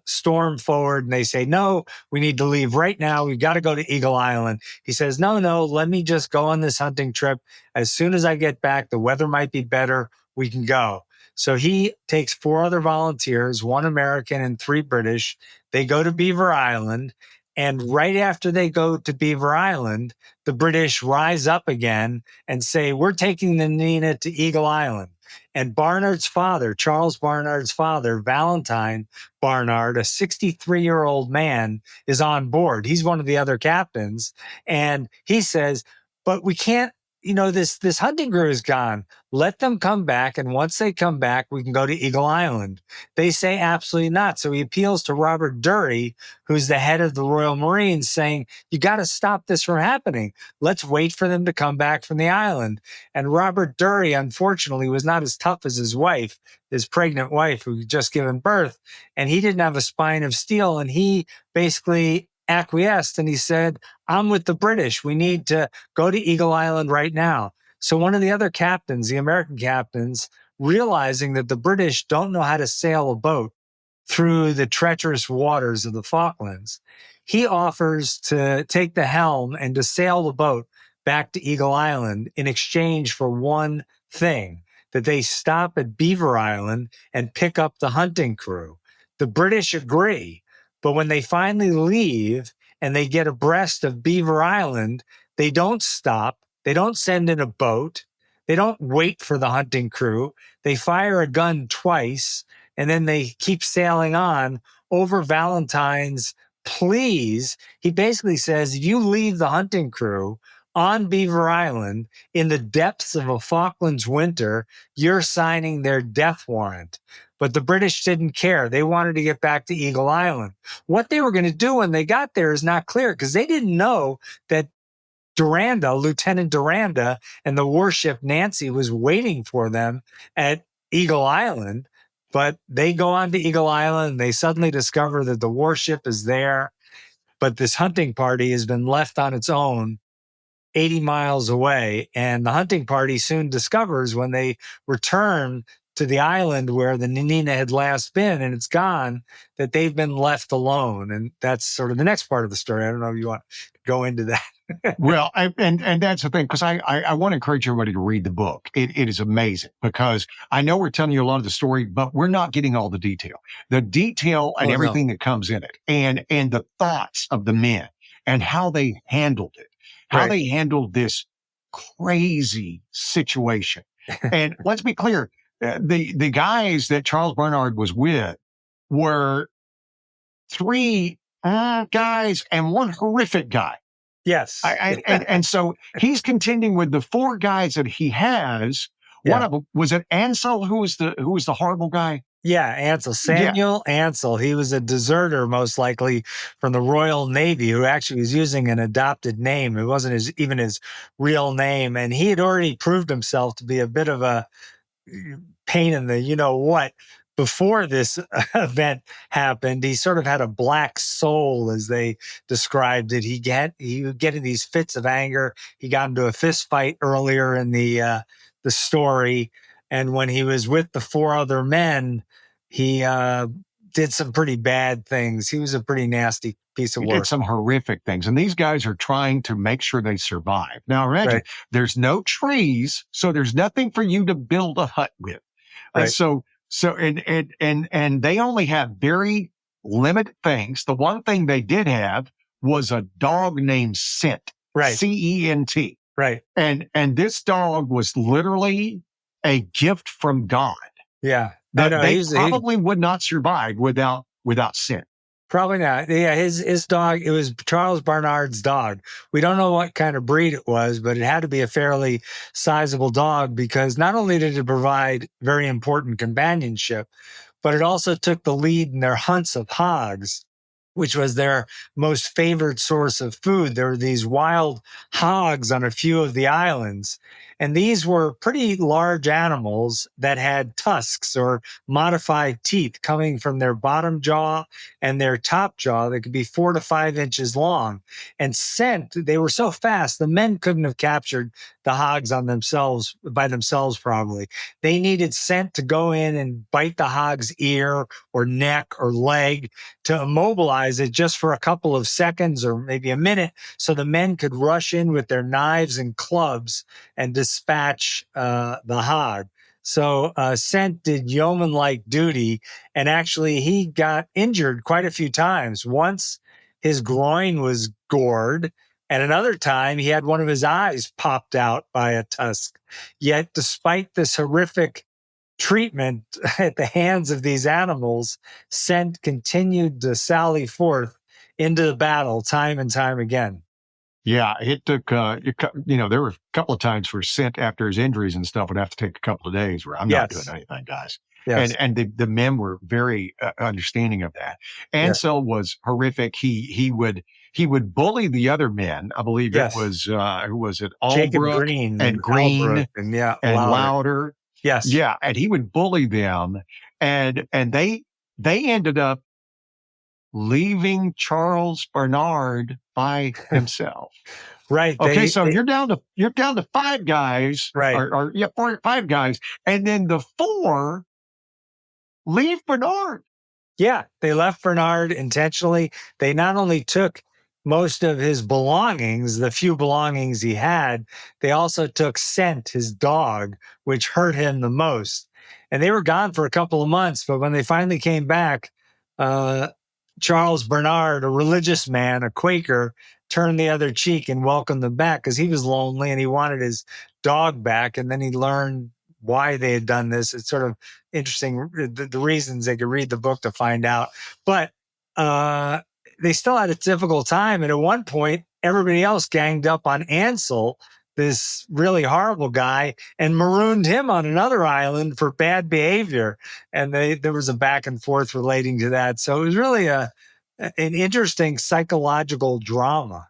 storm forward and they say, no, we need to leave right now. We've got to go to Eagle Island. He says, no, let me just go on this hunting trip. As soon as I get back, the weather might be better. We can go. So he takes 4 other volunteers, 1 American and 3 British. They go to Beaver Island. And right after they go to Beaver Island, the British rise up again and say, we're taking the Nina to Eagle Island. And Barnard's father, Charles Barnard's father, Valentine Barnard, a 63-year-old man, is on board. He's one of the other captains. And he says, but we can't, this hunting crew is gone. Let them come back. And once they come back, we can go to Eagle Island. They say absolutely not. So he appeals to Robert Dury, who's the head of the Royal Marines, saying, you got to stop this from happening. Let's wait for them to come back from the island. And Robert Dury, unfortunately, was not as tough as his wife, his pregnant wife, who had just given birth. And he didn't have a spine of steel. And he basically acquiesced and he said, I'm with the British. We need to go to Eagle Island right now. So one of the other captains, the American captains, realizing that the British don't know how to sail a boat through the treacherous waters of the Falklands, he offers to take the helm and to sail the boat back to Eagle Island in exchange for one thing. that they stop at Beaver Island and pick up the hunting crew. The British agree, but when they finally leave and they get abreast of Beaver Island, they don't stop. They don't send in a boat. They don't wait for the hunting crew. They fire a gun twice, and then they keep sailing on over Valentine's pleas. He basically says, you leave the hunting crew on Beaver Island in the depths of a Falklands winter, you're signing their death warrant. But the British didn't care. They wanted to get back to Eagle Island. What they were going to do when they got there is not clear, because they didn't know that Lieutenant Duranda, and the warship Nancy was waiting for them at Eagle Island. But they go on to Eagle Island and they suddenly discover that the warship is there. But this hunting party has been left on its own 80 miles away. And the hunting party soon discovers, when they return to the island where the Nanina had last been and it's gone, that they've been left alone. And that's sort of the next part of the story. I don't know if you want to go into that. Well, and that's the thing, because I want to encourage everybody to read the book. It is amazing, because I know we're telling you a lot of the story, but we're not getting all the detail and everything that comes in it, and the thoughts of the men and how they handled it, how they handled this crazy situation. And let's be clear, the guys that Charles Barnard was with were 3 guys and 1 horrific guy. Yes. And so he's contending with the 4 guys that he has. Yeah. One of them, was it Ansel, who was the horrible guy? Yeah, Ansel. Samuel Ansel. He was a deserter, most likely, from the Royal Navy, who actually was using an adopted name. It wasn't even his real name. And he had already proved himself to be a bit of a pain in the you-know-what. Before this event happened, he sort of had a black soul, as they described it. He would get in these fits of anger. He got into a fist fight earlier in the story, and when he was with the 4 other men, he did some pretty bad things. He was a pretty nasty piece of work. He did some horrific things, and these guys are trying to make sure they survive. Now, imagine there's no trees, so there's nothing for you to build a hut with, and so they only have very limited things. The one thing they did have was a dog named Cent, C-E-N-T. Right. And this dog was literally a gift from God. Yeah. They probably would not survive without Cent. Probably not. Yeah, his dog, it was Charles Barnard's dog. We don't know what kind of breed it was, but it had to be a fairly sizable dog, because not only did it provide very important companionship, but it also took the lead in their hunts of hogs, which was their most favored source of food. There were these wild hogs on a few of the islands, and these were pretty large animals that had tusks or modified teeth coming from their bottom jaw and their top jaw that could be 4 to 5 inches long. And scent, they were so fast, the men couldn't have captured the hogs by themselves probably. They needed scent to go in and bite the hog's ear or neck or leg to immobilize it just for a couple of seconds or maybe a minute, so the men could rush in with their knives and clubs and dispatch the hog. So Scent did yeoman-like duty, and actually he got injured quite a few times. Once his groin was gored, and another time he had one of his eyes popped out by a tusk. Yet despite this horrific treatment at the hands of these animals, Scent continued to sally forth into the battle time and time again. Yeah, it took, there were a couple of times where Scent, after his injuries and stuff, would have to take a couple of days where I'm not doing anything, guys. Yes. And the men were very understanding of that. Ansel was horrific. He would bully the other men. I believe it was, who was it? Albrook and Green and Louder. Yes. Yeah. And he would bully them, and they ended up leaving Charles Barnard by himself. Right. Okay. So you're down to 5 guys, right? Or 4 or 5 guys. And then the 4 leave Barnard. Yeah. They left Barnard intentionally. They not only took most of his belongings, the few belongings he had, they also took Scent, his dog, which hurt him the most. And they were gone for a couple of months, but when they finally came back, uh, Charles Barnard, a religious man, a Quaker, turned the other cheek and welcomed them back because he was lonely and he wanted his dog back. And then he learned why they had done this. It's sort of interesting, the reasons. They could read the book to find out. But they still had a difficult time. And at one point, everybody else ganged up on Ansel, this really horrible guy, and marooned him on another island for bad behavior. And there was a back and forth relating to that. So it was really an interesting psychological drama.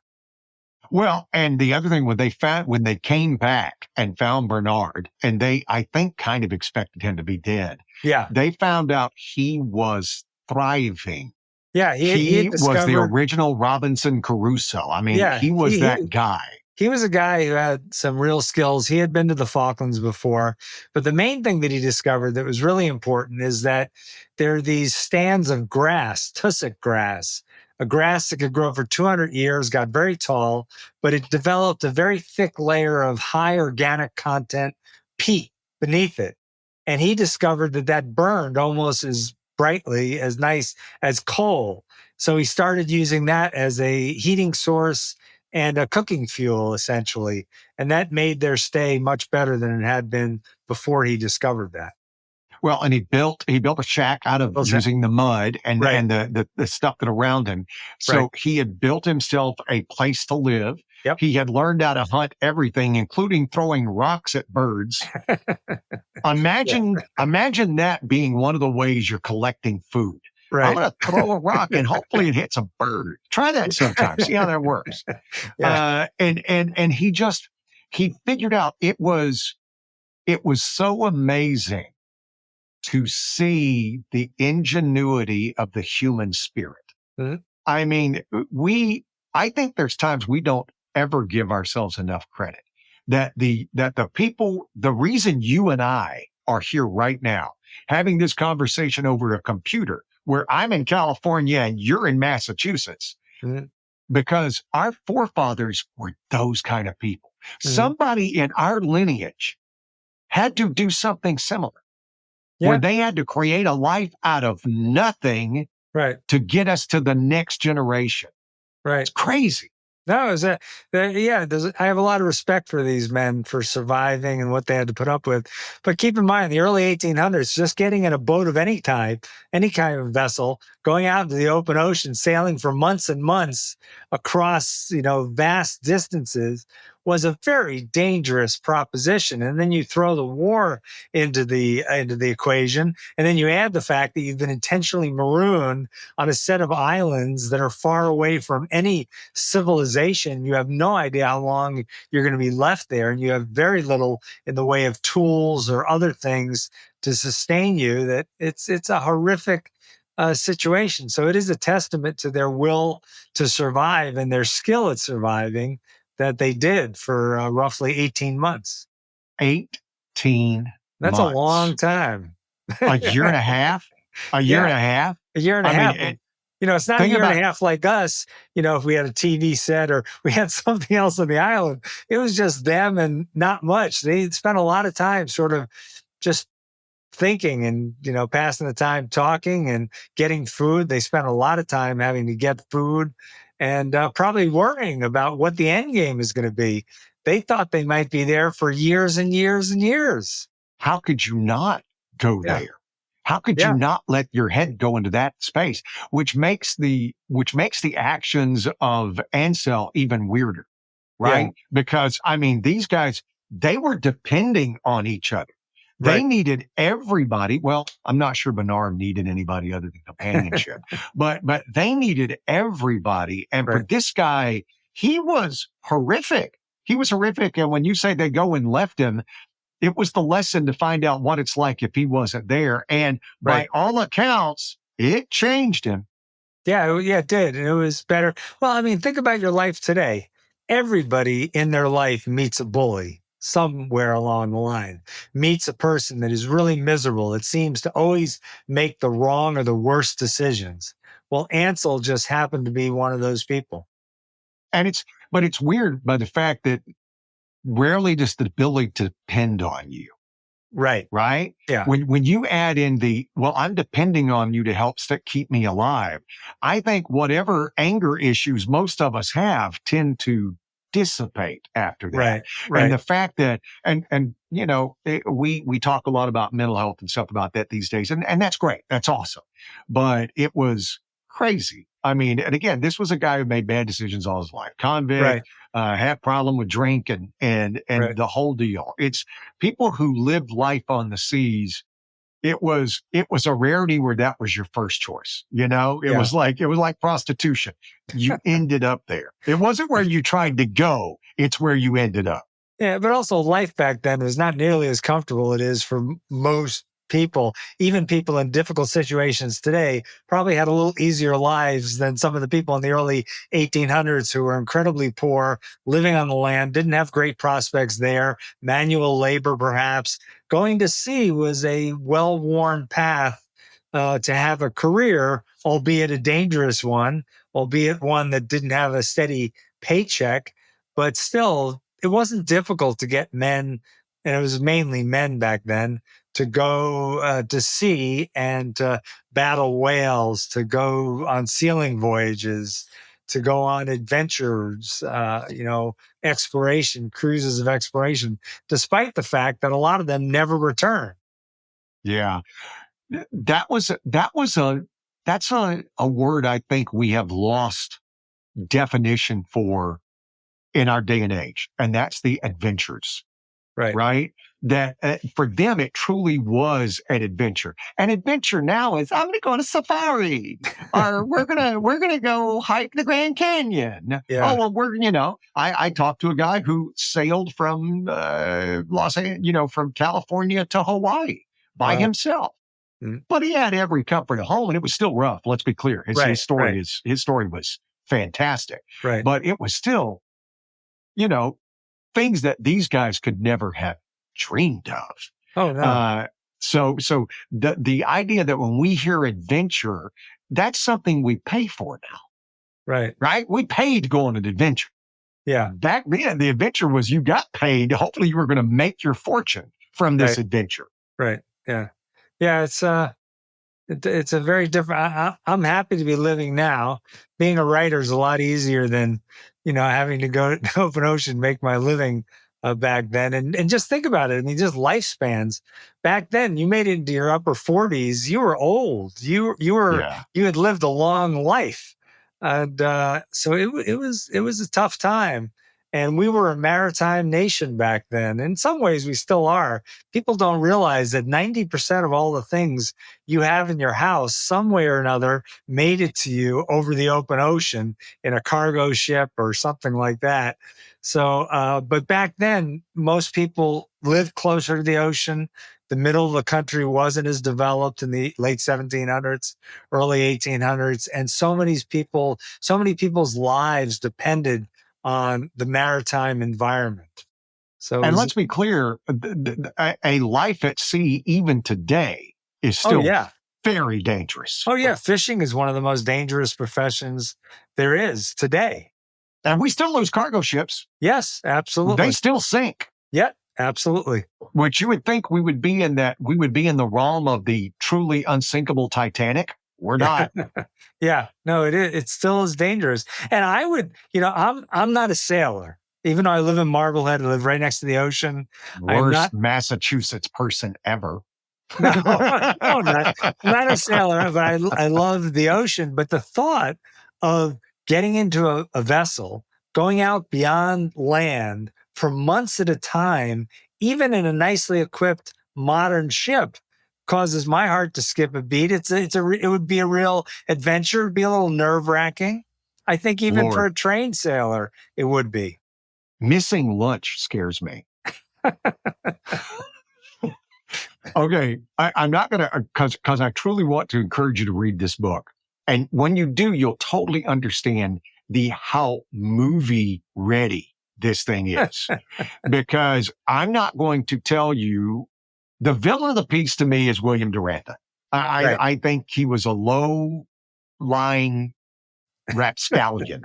Well, and the other thing when they came back and found Bernard, and they, I think, kind of expected him to be dead. Yeah. They found out he was thriving. Yeah. He was the original Robinson Crusoe. I mean, he was that guy. He was a guy who had some real skills. He had been to the Falklands before, but the main thing that he discovered that was really important is that there are these stands of grass, tussock grass, a grass that could grow for 200 years, got very tall, but it developed a very thick layer of high organic content peat beneath it. And he discovered that burned almost as brightly, as nice as coal. So he started using that as a heating source and a cooking fuel, essentially. And that made their stay much better than it had been before he discovered that. Well, and he built a shack out of using the mud and the stuff that around him. So he had built himself a place to live. Yep. He had learned how to hunt everything, including throwing rocks at birds. Imagine that being one of the ways you're collecting food. Right. I'm going to throw a rock and hopefully it hits a bird. Try that sometime. See how that works. And he figured out it was so amazing to see the ingenuity of the human spirit. Mm-hmm. I mean, I think there's times we don't ever give ourselves enough credit that the people, the reason you and I are here right now, having this conversation over a computer where I'm in California and you're in Massachusetts, because our forefathers were those kind of people. Mm-hmm. Somebody in our lineage had to do something similar. Yeah. Where they had to create a life out of nothing to get us to the next generation. Right. It's crazy. No, I have a lot of respect for these men for surviving and what they had to put up with. But keep in mind, the early 1800s, just getting in a boat of any kind of vessel, going out into the open ocean, sailing for months and months across, vast distances was a very dangerous proposition. And then you throw the war into the equation, and then you add the fact that you've been intentionally marooned on a set of islands that are far away from any civilization. You have no idea how long you're going to be left there, and you have very little in the way of tools or other things to sustain you. That it's a horrific situation. So it is a testament to their will to survive and their skill at surviving that they did for roughly 18 months. 18 That's months. A long time. A year and a half? A year and a half? A year and a half. It's not a year and a half like us, if we had a TV set or we had something else on the island. It was just them and not much. They spent a lot of time sort of just thinking and, passing the time talking and getting food. They spent a lot of time having to get food and probably worrying about what the end game is going to be. They thought they might be there for years and years and years. How could you not go there? How could you not let your head go into that space, which makes the actions of Ansel even weirder, right? Yeah. Because, these guys, they were depending on each other. They needed everybody. Well, I'm not sure Barnard needed anybody other than companionship, but they needed everybody. And for this guy, he was horrific. He was horrific. And when you say they go and left him, it was the lesson to find out what it's like if he wasn't there. And by all accounts, it changed him. Yeah, it did. And it was better. Well, think about your life today. Everybody in their life meets a bully. Somewhere along the line, meets a person that is really miserable. It seems to always make the wrong or the worst decisions. Well, Ansel just happened to be one of those people. But it's weird by the fact that rarely does the ability to depend on you. Right. Right. Yeah. When you add in I'm depending on you to help keep me alive. I think whatever anger issues most of us have tend to dissipate after that. Right. And Right. the fact that, we talk a lot about mental health and stuff about that these days. And that's great. That's awesome. But it was crazy. I mean, and again, this was a guy who made bad decisions all his life. Convict, Right. had problem with drink and Right. the whole deal. It's people who lived life on the seas. It was a rarity where that was your first choice. It Yeah. was like prostitution. You ended up there. It wasn't where you tried to go. It's where you ended up. Yeah, but also life back then was not nearly as comfortable it is for most people. Even people in difficult situations today probably had a little easier lives than some of the people in the early 1800s who were incredibly poor, living on the land, didn't have great prospects there, manual labor perhaps. Going to sea was a well-worn path to have a career, albeit a dangerous one, albeit one that didn't have a steady paycheck, but still, it wasn't difficult to get men, and it was mainly men back then, to go to sea and to battle whales, to go on sealing voyages, to go on adventures, exploration, cruises of exploration, despite the fact that a lot of them never returned. Yeah. That's a word I think we have lost definition for in our day and age. And that's the adventures. Right. Right. That for them, it truly was an adventure. An adventure now is I'm going to go on a safari, or we're going to go hike the Grand Canyon. Yeah. Oh, well, I talked to a guy who sailed from from California to Hawaii by Wow. himself. Mm. But he had every comfort at home, and it was still rough. Let's be clear. His story was fantastic. Right. But it was still, things that these guys could never have dreamed of. Oh no. So the idea that when we hear adventure, that's something we pay for now, Right. right? We paid to go on an adventure. Yeah. Back then, the adventure was you got paid. Hopefully, you were going to make your fortune from this Right. adventure. Right. Yeah. Yeah. It's a very different. I'm happy to be living now. Being a writer is a lot easier than, having to go to open ocean, make my living back then. And just think about it. I mean, just lifespans. Back then, you made it into your upper 40s. You were old. You had lived a long life, and so it was a tough time. And we were a maritime nation back then. In some ways, we still are. People don't realize that 90% of all the things you have in your house, some way or another, made it to you over the open ocean in a cargo ship or something like that. So, but back then, most people lived closer to the ocean. The middle of the country wasn't as developed in the late 1700s, early 1800s. And so many people's lives depended on the maritime environment. So, And let's be clear, a life at sea, even today, is still very dangerous. Oh, yeah. Fishing is one of the most dangerous professions there is today. And we still lose cargo ships. Yes, absolutely. They still sink. Yeah, absolutely. Which you would think we would be in the realm of the truly unsinkable Titanic. We're not. Yeah, no, it still is dangerous. And I would, I'm not a sailor, even though I live in Marblehead, I live right next to the ocean. Worst Massachusetts person ever. No, not a sailor, but I love the ocean. But the thought of getting into a vessel, going out beyond land for months at a time, even in a nicely equipped modern ship, causes my heart to skip a beat. It would be a real adventure. It'd be a little nerve-wracking. I think even for a trained sailor, it would be. Missing lunch scares me. Okay, I'm not going to, because I truly want to encourage you to read this book. And when you do, you'll totally understand how movie ready this thing is. Because I'm not going to tell you, the villain of the piece to me is William Duranta. I think he was a low-lying rapscallion.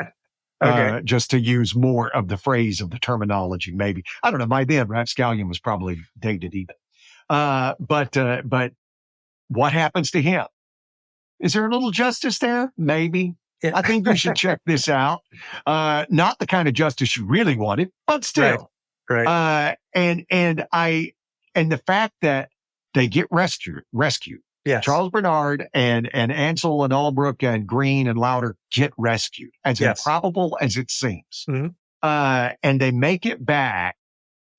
Okay. just to use more of the phrase of the terminology, maybe. I don't know. By then, rapscallion was probably dated even. But what happens to him? Is there a little justice there? Maybe. Yeah. I think you should check this out. Not the kind of justice you really wanted, but still. Right. And the fact that they get rescued. Yes. Charles Barnard and Ansel and Albrook and Green and Lauder get rescued, as improbable as it seems. Mm-hmm. And they make it back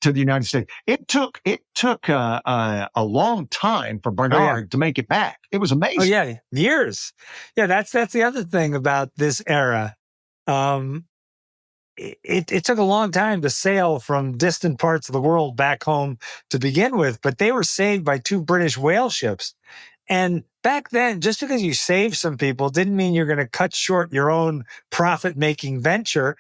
to the United States. It took a long time for Barnard to make it back. It was amazing. Oh yeah, years. Yeah, that's the other thing about this era. It took a long time to sail from distant parts of the world back home to begin with, but they were saved by 2 British whale ships. And back then, just because you saved some people didn't mean you're going to cut short your own profit-making venture.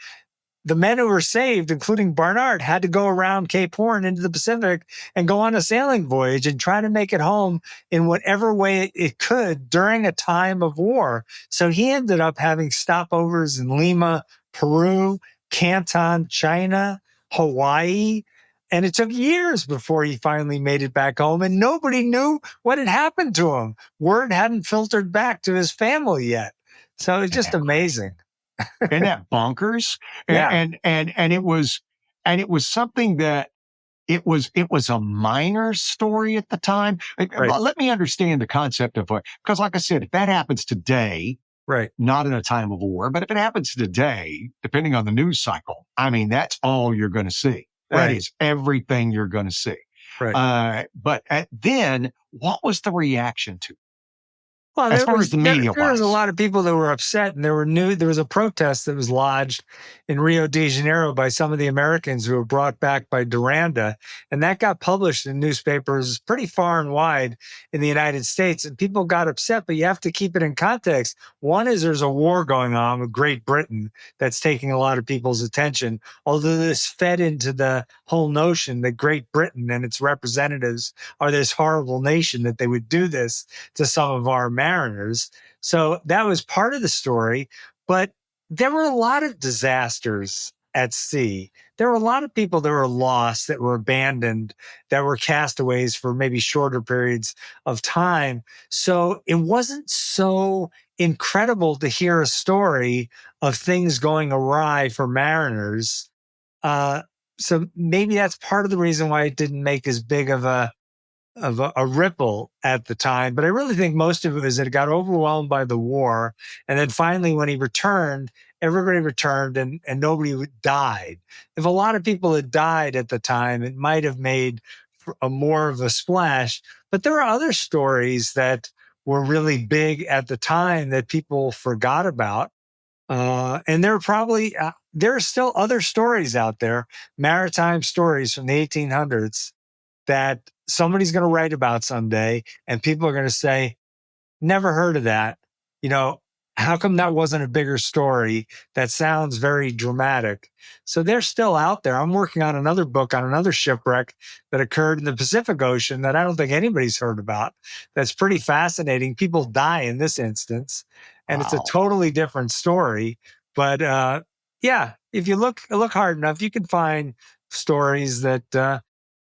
The men who were saved, including Barnard, had to go around Cape Horn into the Pacific and go on a sailing voyage and try to make it home in whatever way it could during a time of war. So he ended up having stopovers in Lima, Peru, Canton, China, Hawaii. And it took years before he finally made it back home, and nobody knew what had happened to him. Word hadn't filtered back to his family yet. So it's just amazing. Isn't that bonkers? Yeah. And it was something that it was a minor story at the time. Right. Let me understand the concept of because like I said, if that happens today, right, not in a time of war, but if it happens today, depending on the news cycle, I mean, that's all you're going to see. That is everything you're going to see. Right. But then what was the reaction to? Well, as far as the media there was a lot of people that were upset, and there was a protest that was lodged in Rio de Janeiro by some of the Americans who were brought back by Duranda, and that got published in newspapers pretty far and wide in the United States, and people got upset, but you have to keep it in context. One is there's a war going on with Great Britain that's taking a lot of people's attention, although this fed into the whole notion that Great Britain and its representatives are this horrible nation, that they would do this to some of our mariners. So that was part of the story, but there were a lot of disasters at sea. There were a lot of people that were lost, that were abandoned, that were castaways for maybe shorter periods of time. So it wasn't so incredible to hear a story of things going awry for mariners. So maybe that's part of the reason why it didn't make as big of a ripple at the time. But I really think most of it was that it got overwhelmed by the war. And then finally, when he returned, everybody returned and nobody died. If a lot of people had died at the time, it might have made more of a splash. But there are other stories that were really big at the time that people forgot about. And there are still other stories out there, maritime stories from the 1800s, that somebody's going to write about someday, and people are going to say, never heard of that. How come that wasn't a bigger story? That sounds very dramatic. So they're still out there. I'm working on another book on another shipwreck that occurred in the Pacific Ocean that I don't think anybody's heard about. That's pretty fascinating. People die in this instance, and It's a totally different story. But if you look hard enough, you can find stories that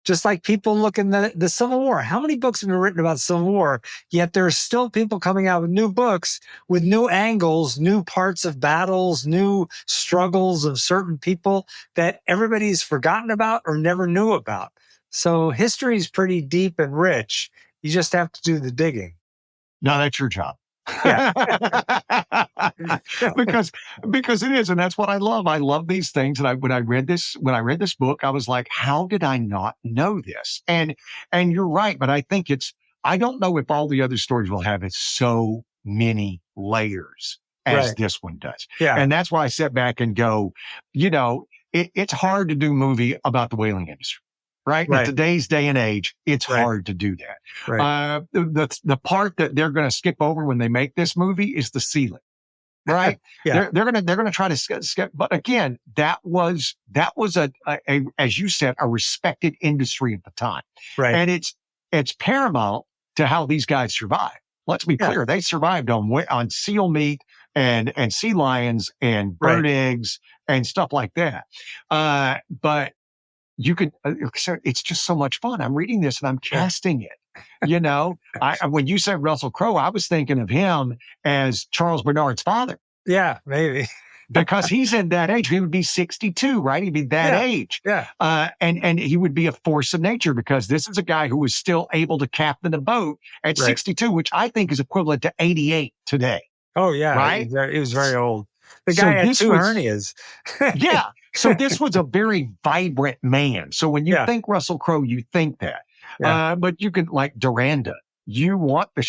just like people look in the Civil War. How many books have been written about the Civil War? Yet there are still people coming out with new books with new angles, new parts of battles, new struggles of certain people that everybody's forgotten about or never knew about. So history is pretty deep and rich. You just have to do the digging. No, that's your job. Yeah. because it is, and that's what I love. I love these things. And when I read this book, I was like, how did I not know this? And you're right, but I think I don't know if all the other stories will have so many layers as this one does. Yeah. And that's why I sit back and go, it's hard to do a movie about the whaling industry. Right? In today's day and age, it's hard to do that. Right. The part that they're going to skip over when they make this movie is the sealing. Right? Yeah. They're going to try to skip. But again, that was a as you said, a respected industry at the time. Right. And it's paramount to how these guys survive. Let's be clear. They survived on seal meat and sea lions and bird eggs and stuff like that. But you could, it's just so much fun. I'm reading this and I'm casting it. You know, when you said Russell Crowe, I was thinking of him as Charles Barnard's father. Yeah, maybe. Because he's in that age. He would be 62, right? He'd be that age. Yeah. And he would be a force of nature, because this is a guy who was still able to captain a boat at 62, which I think is equivalent to 88 today. Oh, yeah. Right? He was very old. The guy had two hernias. Yeah. So this was a very vibrant man. So when you think Russell Crowe, you think that. Yeah. But you can, like Duranda, you want the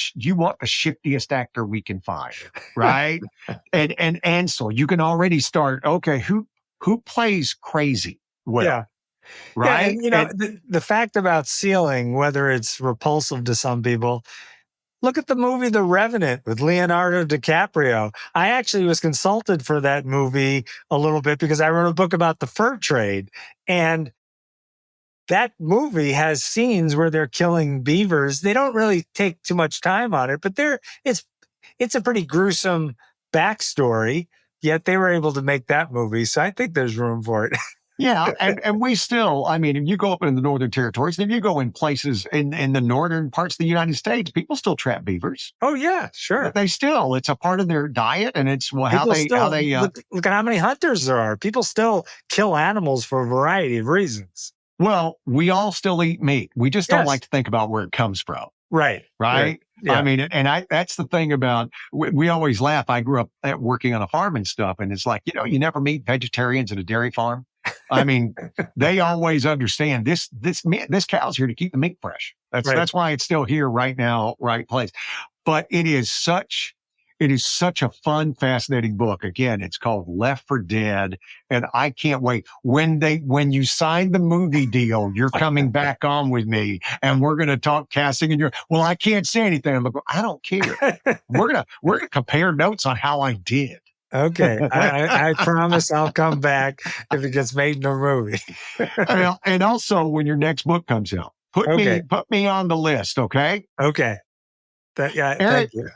shiftiest actor we can find, right? and Ansel, you can already start. Okay, who plays crazy? Well, yeah, right. Yeah, and, the fact about sealing, whether it's repulsive to some people. Look at the movie The Revenant with Leonardo DiCaprio. I actually was consulted for that movie a little bit because I wrote a book about the fur trade. And that movie has scenes where they're killing beavers. They don't really take too much time on it, but it's a pretty gruesome backstory, yet they were able to make that movie. So I think there's room for it. Yeah, and we still, I mean, if you go up in the Northern Territories, if you go in places in the northern parts of the United States, people still trap beavers. Oh yeah, sure. But it's a part of their diet, and it's how they look at how many hunters there are. People still kill animals for a variety of reasons. Well, we all still eat meat. We just don't like to think about where it comes from. Right. Right. Yeah. I mean, and that's the thing about, we always laugh. I grew up working on a farm and stuff, and it's like, you never meet vegetarians at a dairy farm. I mean, they always understand this cow's here to keep the meat fresh. That's why it's still here right now, right place. But it is such a fun, fascinating book. Again, it's called Left for Dead, and I can't wait. When you sign the movie deal, you're coming back on with me, and we're going to talk casting. And well, I can't say anything. I'm like, I don't care. We're gonna compare notes on how I did. Okay, I promise I'll come back if it gets made in a movie. And also, when your next book comes out, put me on the list. Okay. Okay. Eric, thank you.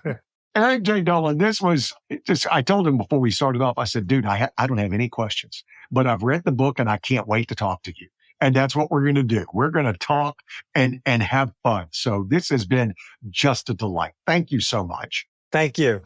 Eric Jay Dolan, this was just, I told him before we started off, I said, dude, I don't have any questions, but I've read the book and I can't wait to talk to you. And that's what we're going to do. We're going to talk and have fun. So this has been just a delight. Thank you so much. Thank you.